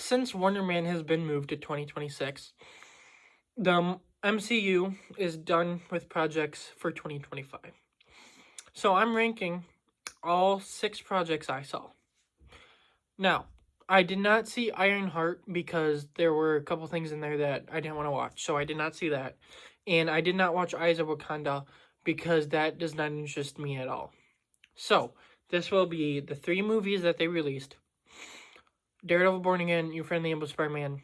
since Wonder Man has been moved to 2026, the MCU is done with projects for 2025. So I'm ranking all 6 projects I saw. Now, I did not see Ironheart because there were a couple things in there that I didn't want to watch, so I did not see that. And I did not watch Eyes of Wakanda because that does not interest me at all. So, this will be the 3 movies that they released: Daredevil Born Again, New Friendly Amble Spider-Man,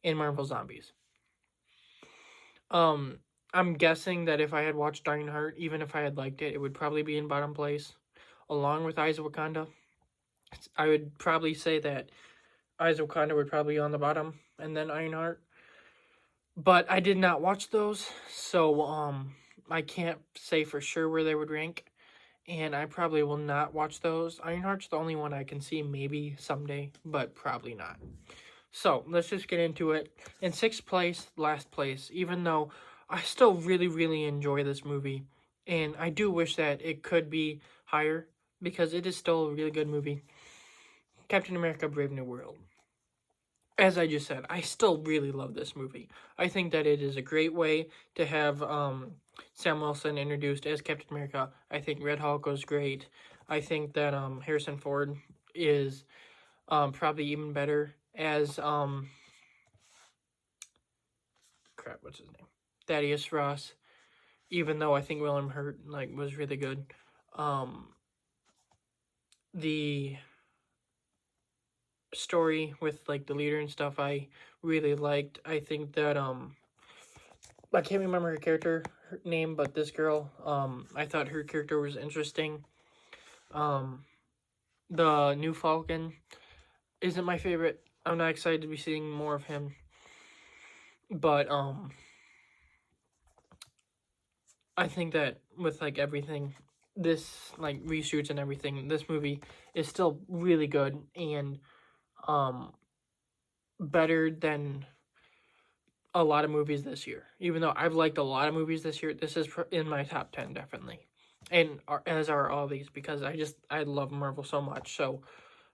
and Marvel Zombies. I'm guessing that if I had watched Ironheart, even if I had liked it, it would probably be in bottom place, along with Eyes of Wakanda. I would probably say that Eyes of Wakanda would probably be on the bottom, and then Ironheart. But I did not watch those, so I can't say for sure where they would rank, and I probably will not watch those. Ironheart's the only one I can see maybe someday, but probably not. So let's just get into it. In 6th place, last place, even though I still really, really enjoy this movie, and I do wish that it could be higher because it is still a really good movie. Captain America: Brave New World. As I just said, I still really love this movie. I think that it is a great way to have Sam Wilson introduced as Captain America. I think Red Hulk was great. I think that Harrison Ford is probably even better as what's his name? Thaddeus Ross. Even though I think William Hurt was really good. The story with the leader and stuff I really liked. I think that I can't remember her name, but this girl, I thought her character was interesting. The new Falcon isn't my favorite. I'm not excited to be seeing more of him. But I think that with everything, this reshoots and everything, this movie is still really good and better than a lot of movies this year. Even though I've liked a lot of movies this year, this is in my top 10 definitely, and as are all these, because I love Marvel so much. So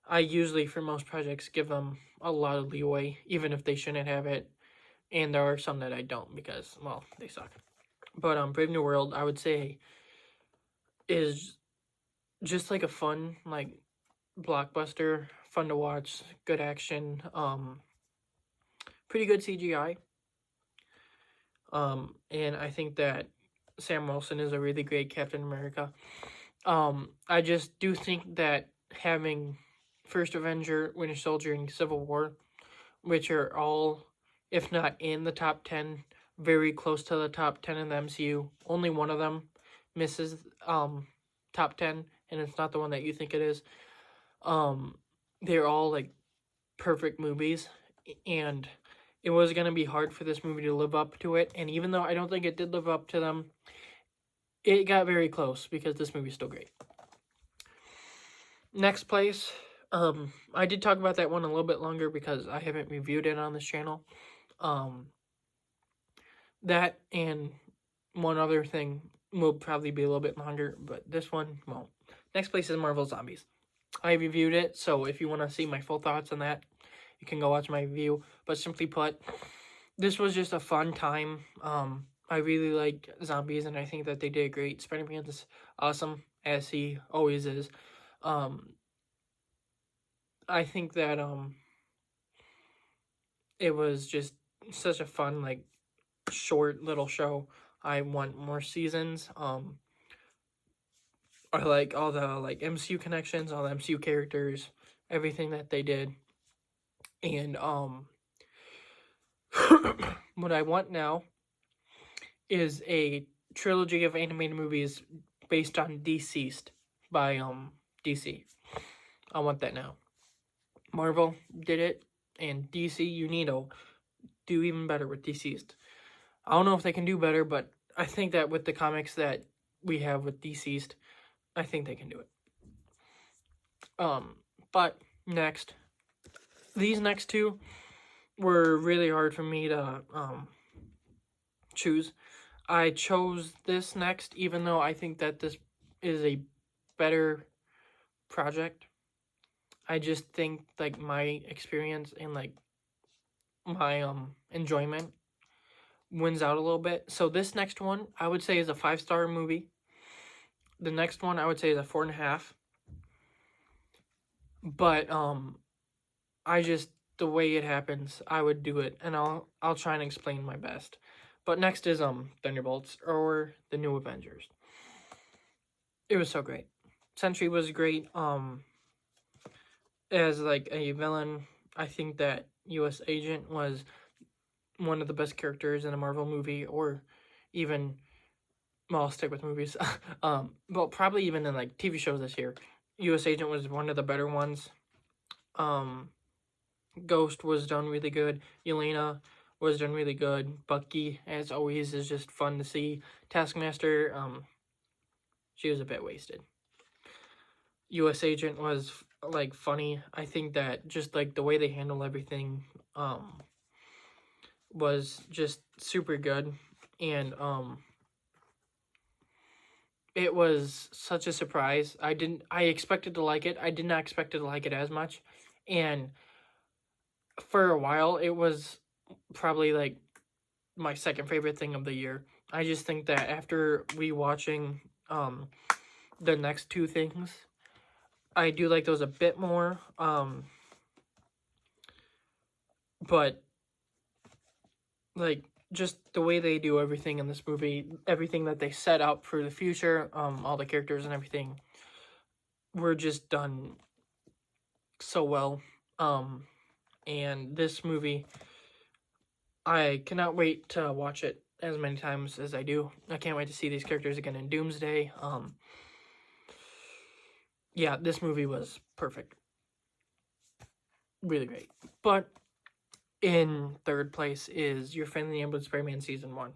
I usually, for most projects, give them a lot of leeway, even if they shouldn't have it. And there are some that I don't because, well, they suck. But Brave New World, I would say, is just a fun blockbuster, fun to watch, good action, pretty good CGI. And I think that Sam Wilson is a really great Captain America. I just do think that having First Avenger, Winter Soldier, and Civil War, which are all, if not in the top 10, very close to the top 10 in the MCU. Only one of them misses top 10, and it's not the one that you think it is. They're all perfect movies, and it was going to be hard for this movie to live up to it. And even though I don't think it did live up to them, it got very close because this movie's still great. Next place, I did talk about that one a little bit longer because I haven't reviewed it on this channel. That and one other thing will probably be a little bit longer, but this one won't. Next place is Marvel Zombies. I reviewed it, so if you want to see my full thoughts on that, you can go watch my review. But simply put, this was just a fun time. I really like zombies, and I think that they did great. Spider-Man is awesome, as he always is. I think that it was just such a fun, short little show. I want more seasons. I like all the MCU connections, all the MCU characters, everything that they did. And what I want now is a trilogy of animated movies based on DCeased by DC. I want that now. Marvel did it, and DC, you need to do even better with DCeased. I don't know if they can do better, but I think that with the comics that we have with DCeased, I think they can do it. But next, these next two were really hard for me to choose. I chose this next, even though I think that this is a better project. I just think like my experience and like my enjoyment wins out a little bit. So this next one I would say is a 5-star movie. The next one I would say is a 4.5. But I just, the way it happens, I would do it, and I'll try and explain my best. But next is Thunderbolts or the New Avengers. It was so great. Sentry was great. As like a villain, I think that U.S. Agent was one of the best characters in a Marvel movie, or even, well, I'll stick with movies. Well, probably even in like TV shows this year, U.S. Agent was one of the better ones. Ghost was done really good. Yelena was done really good. Bucky, as always, is just fun to see. Taskmaster, she was a bit wasted. U.S. Agent was like funny. I think that just like the way they handle everything, was just super good, and it was such a surprise. I expected to like it. I did not expect to like it as much, and for a while it was probably like my second favorite thing of the year. I just think that after rewatching the next two things, I do like those a bit more. But like just the way they do everything in this movie, everything that they set up for the future, all the characters and everything were just done so well. And this movie, I cannot wait to watch it as many times as I do. I can't wait to see these characters again in Doomsday. Yeah, this movie was perfect. Really great. But in third place is Your Friendly Neighborhood Spider-Man Season 1.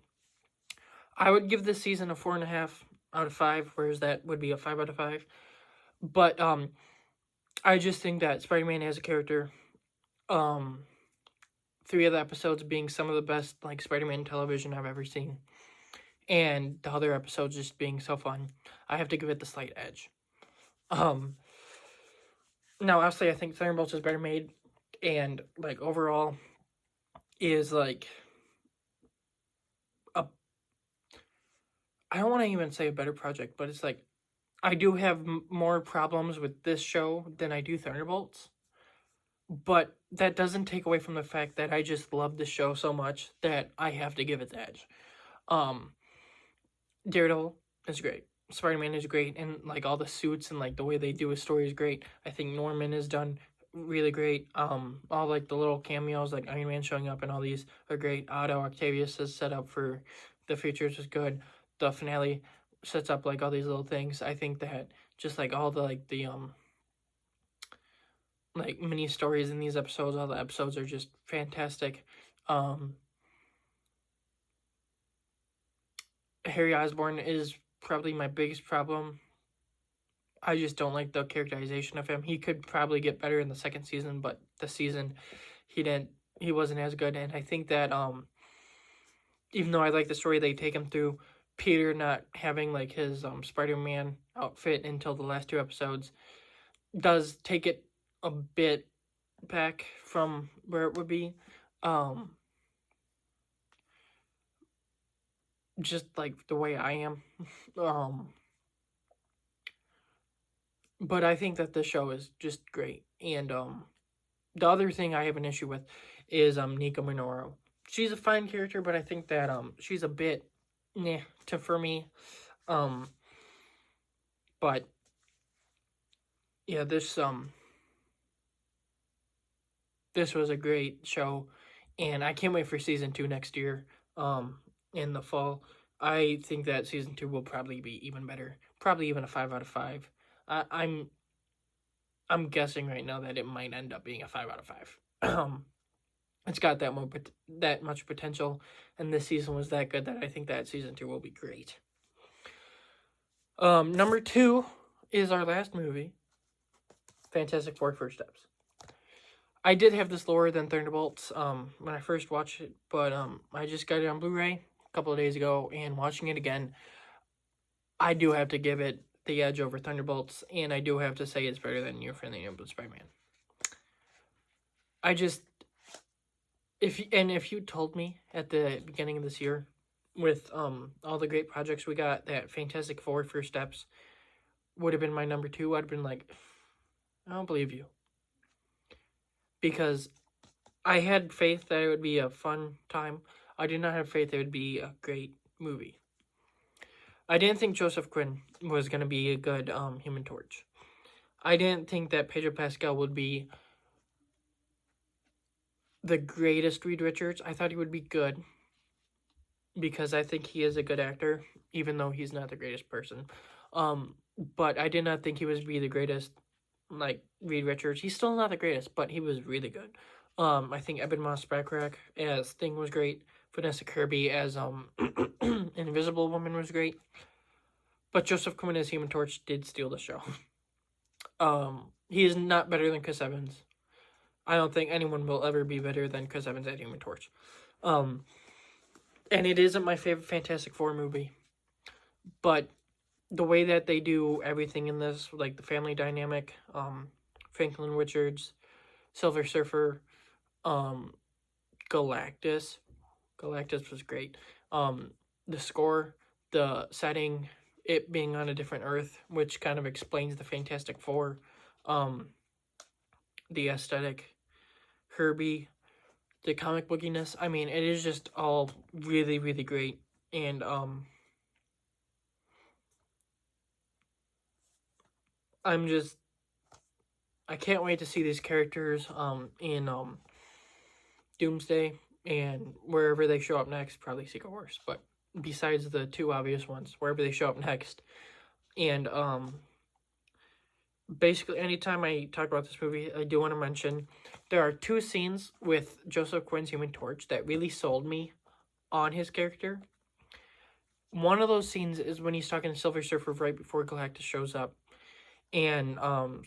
I would give this season a 4.5 out of 5, whereas that would be a 5 out of 5. But I just think that Spider-Man as a character, 3 of the episodes being some of the best like Spider-Man television I've ever seen, and the other episodes just being so fun, I have to give it the slight edge. Now, obviously, I think Thunderbolts is better made, and like overall, is like a. I don't want to even say a better project, but it's like I do have more problems with this show than I do Thunderbolts, but that doesn't take away from the fact that I just love the show so much that I have to give it the edge. Daredevil is great. Spider-Man is great, and like all the suits and like the way they do his story is great. I think Norman is done really great. All like the little cameos, like Iron Man showing up and all these are great. Otto Octavius is set up for the future, which is good. The finale sets up like all these little things. I think that just like all the like mini stories in these episodes, all the episodes are just fantastic. Harry Osborn is probably my biggest problem. I just don't like the characterization of him. He could probably get better in the second season, but the season he wasn't as good, and I think that even though I like the story they take him through, Peter not having like his Spider-Man outfit until the last 2 episodes does take it a bit back from where it would be. Just like the way I am. But I think that the show is just great. And the other thing I have an issue with is Nika Minoru. She's a fine character, but I think that she's a bit for me. But yeah, this was a great show, and I can't wait for season 2 next year. In the fall. I think that season 2 will probably be even better. Probably even a 5 out of 5. I'm guessing right now that it might end up being a 5 out of 5. It's got that much potential, and this season was that good that I think that season 2 will be great. Number 2 is our last movie, Fantastic Four: First Steps. I did have this lower than Thunderbolts when I first watched it, but I just got it on Blu-ray a couple of days ago, and watching it again, I do have to give it the edge over Thunderbolts, and I do have to say it's better than Your Friendly Neighborhood Spider-Man. I just if you told me at the beginning of this year, with all the great projects we got, that Fantastic Four First Steps would have been my number two, I'd have been like, I don't believe you, because I had faith that it would be a fun time. I did not have faith it would be a great movie. I didn't think Joseph Quinn was going to be a good Human Torch. I didn't think that Pedro Pascal would be the greatest Reed Richards. I thought he would be good because I think he is a good actor, even though he's not the greatest person. But I did not think he was be the greatest, like Reed Richards. He's still not the greatest, but he was really good. I think Ebon Moss-Bachrach as Thing was great. Vanessa Kirby as Invisible Woman was great. But Joseph Quinn as Human Torch did steal the show. He is not better than Chris Evans. I don't think anyone will ever be better than Chris Evans at Human Torch. And it isn't my favorite Fantastic Four movie. But the way that they do everything in this, like the family dynamic, Franklin Richards, Silver Surfer, Galactus. Galactus was great. The score, the setting, it being on a different Earth, which kind of explains the Fantastic Four. The aesthetic, Herbie, the comic bookiness. I mean, it is just all really, really great. And I can't wait to see these characters in Doomsday and wherever they show up next, probably Secret Wars, but besides the two obvious ones, wherever they show up next. And basically anytime I talk about this movie, I do want to mention there are two scenes with Joseph Quinn's Human Torch that really sold me on his character. One of those scenes is when he's talking to Silver Surfer right before Galactus shows up. And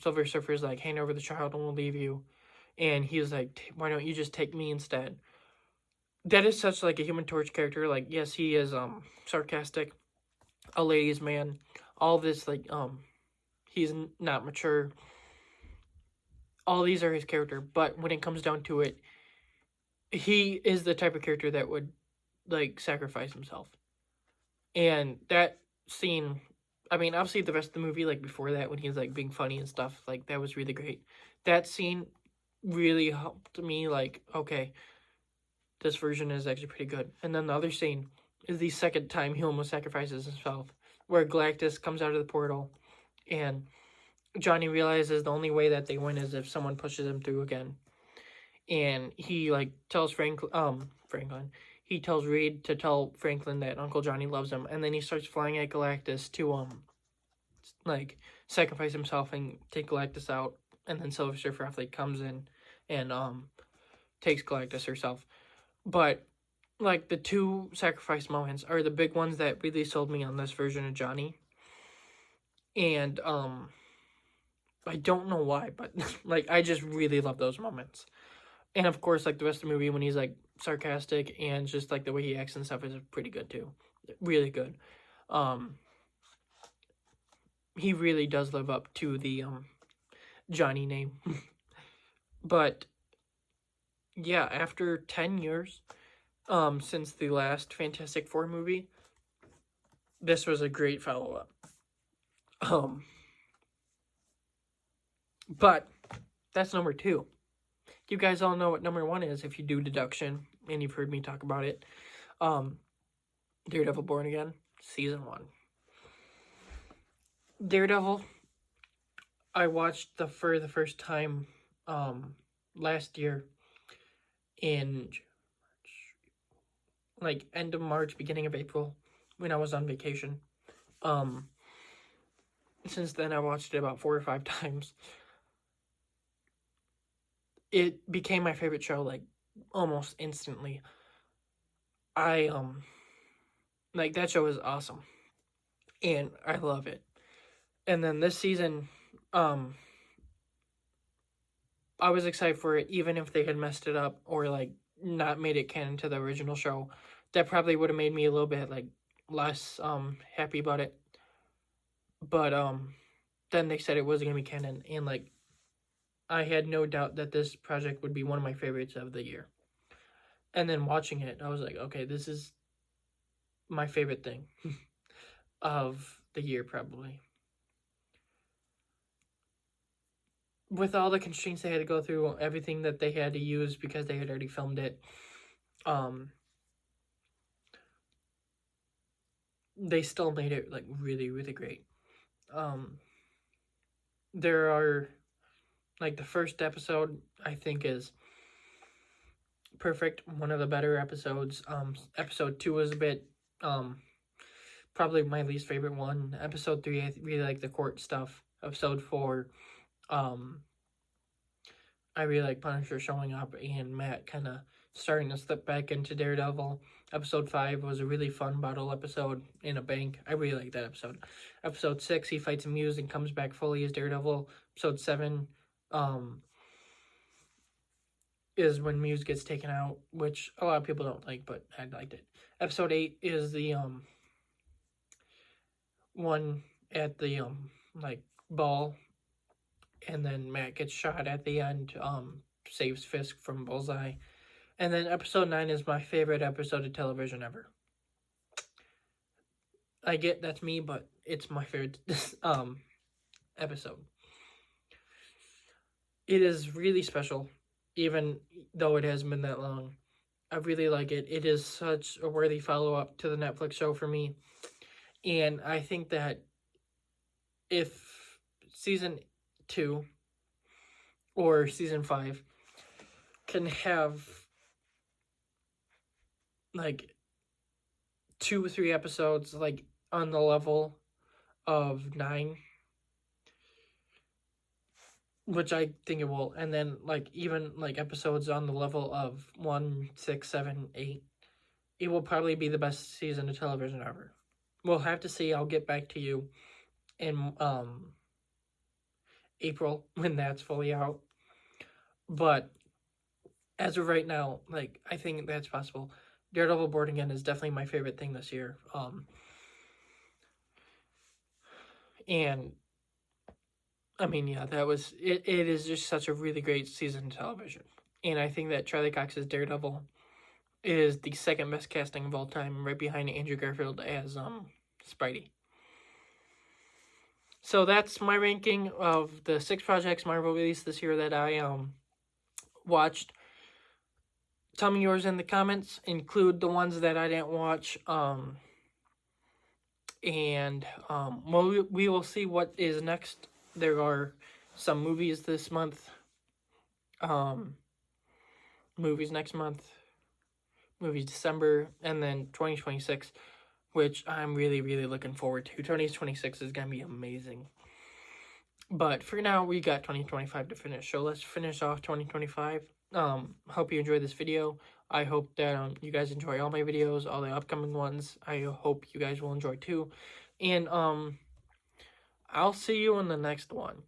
Silver Surfer's like, hand over the child and we'll leave you. And he's like, why don't you just take me instead? That is such like a Human Torch character. Like, yes, he is sarcastic, a ladies' man, all this like he's not mature. All these are his character, but when it comes down to it, he is the type of character that would like sacrifice himself. And that scene, I mean, obviously the rest of the movie, like before that, when he's like being funny and stuff, like that was really great. That scene really helped me, like, okay, this version is actually pretty good. And then the other scene is the second time he almost sacrifices himself, where Galactus comes out of the portal, and Johnny realizes the only way that they win is if someone pushes him through again. And he like tells Franklin, he tells Reed to tell Franklin that Uncle Johnny loves him, and then he starts flying at Galactus to like sacrifice himself and take Galactus out, and then Silver Surfer athlete comes in and takes Galactus herself. But like the two sacrifice moments are the big ones that really sold me on this version of Johnny. And I don't know why, but like I just really love those moments. And of course, like the rest of the movie when he's like sarcastic and just like the way he acts and stuff is pretty good too. Really good. He really does live up to the Johnny name. But yeah, after 10 years since the last Fantastic Four movie, this was a great follow-up. But that's number two. You guys all know what number one is if you do deduction, and you've heard me talk about it. Daredevil Born Again, Season 1. Daredevil, I watched for the first time last year in like end of March, beginning of April, when I was on vacation. Since then, I watched it about 4 or 5 times. It became my favorite show, like, almost instantly. I, like, that show is awesome. And I love it. And then this season, I was excited for it, even if they had messed it up or, like, not made it canon to the original show. That probably would have made me a little bit, like, less, happy about it. But, then they said it was going to be canon, and, like, I had no doubt that this project would be one of my favorites of the year. And then watching it, I was like, okay, this is my favorite thing of the year, probably. With all the constraints they had to go through, everything that they had to use because they had already filmed it, they still made it like really, really great. There are like the first episode I think is perfect, one of the better episodes. Episode 2 is a bit probably my least favorite one. Episode 3 I really like the court stuff. Episode 4 I really like Punisher showing up and Matt kind of starting to slip back into Daredevil. Episode 5 was a really fun battle episode in a bank. I really like that episode. Episode 6, he fights Muse and comes back fully as Daredevil. Episode 7 is when Muse gets taken out, which a lot of people don't like, but I liked it. Episode 8 is the one at the like ball, and then Matt gets shot at the end, saves Fisk from Bullseye. And then episode 9 is my favorite episode of television ever. I get that's me, but it's my favorite episode. It is really special, even though it hasn't been that long. I really like it. It is such a worthy follow-up to the Netflix show for me. And I think that if season 2 or season 5 can have like 2 or 3 episodes like on the level of 9, which I think it will, and then like even like episodes on the level of 1, 6, 7, 8, it will probably be the best season of television ever. We'll have to see. I'll get back to you in April when that's fully out. But as of right now, like I think that's possible. Daredevil Born Again is definitely my favorite thing this year. And I mean, yeah, that was it. It is just such a really great season of television, and I think that Charlie Cox's Daredevil is the second best casting of all time, right behind Andrew Garfield as Spidey. So that's my ranking of the 6 projects Marvel released this year that I watched. Tell me yours in the comments. Include the ones that I didn't watch. And we will see what is next. There are some movies this month. Movies next month. Movies December. And then 2026, which I'm really, really looking forward to. 2026 is going to be amazing. But for now, we got 2025 to finish. So let's finish off 2025. Hope you enjoyed this video. I hope that you guys enjoy all my videos, all the upcoming ones. I hope you guys will enjoy too. And I'll see you in the next one.